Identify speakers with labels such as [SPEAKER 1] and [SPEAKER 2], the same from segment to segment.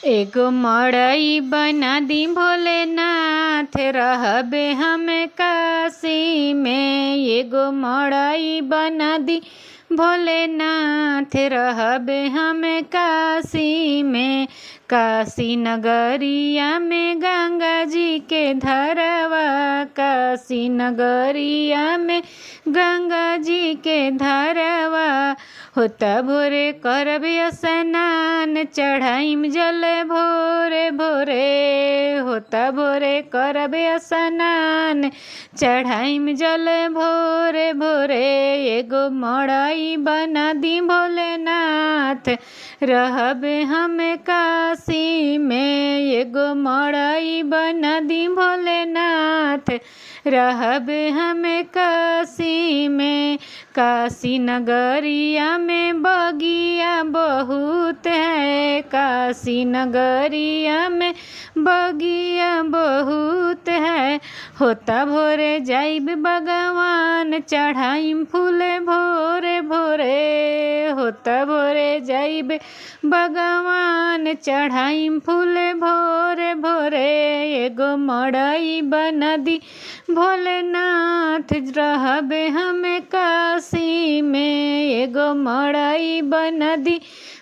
[SPEAKER 1] एगो मड़ई बना दी भोलेनाथ, रहबे हम काशी में। एगो मड़ई बना दी भोलेनाथ, रहबे हम काशी में। काशी नगरिया में गंगा जी के धरवा, काशी नगरिया में गंगा जी के धरवा। होता भोरे करबे स्नान, चढ़ाइम जल भोरे भोरे। होता भोरे करबे स्नान, चढ़ाइम जल भोरे भोरे। एगो मड़ई बना दी भोलेनाथ, रहबे हम काशी में। एगो मड़ई बना दी भोलेनाथ, रहबे हम काशी में। काशी नगरिया में बगिया बहुत है, काशी नगरिया में बगिया बहुत है। होता भोरे जाइब भगवान, चढ़ाइम फूल भोरे भोरे। होता भोरे जाइब भगवान, चढ़ाइम फूल भोरे भोरे। एगो मड़ई बना दी भोलेनाथ, रहबे हम काशी में। एगो मड़ई बना दी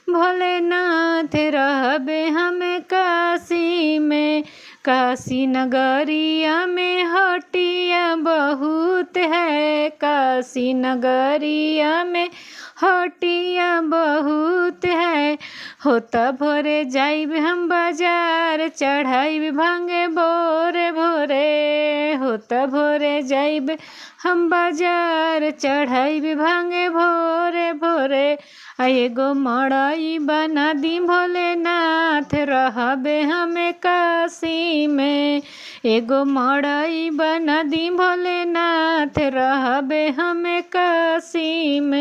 [SPEAKER 1] भोलेनाथ, रहबे हम काशी में। काशी नगरिया में हटिया बहुत है, काशी नगरिया में हटिया बहुत है। होता भोरे जाइब हम बाजार, चढ़ाइब भांगे भोरे भोरे। होता भोरे जाइब हम बाजार, चढ़ाइब भांगे भोरे भोरे। एगो मड़ई बना दी भोलेनाथ, रहबे हम काशी में। एगो मड़ई बना दी भोलेनाथ, रहबे हम काशी में।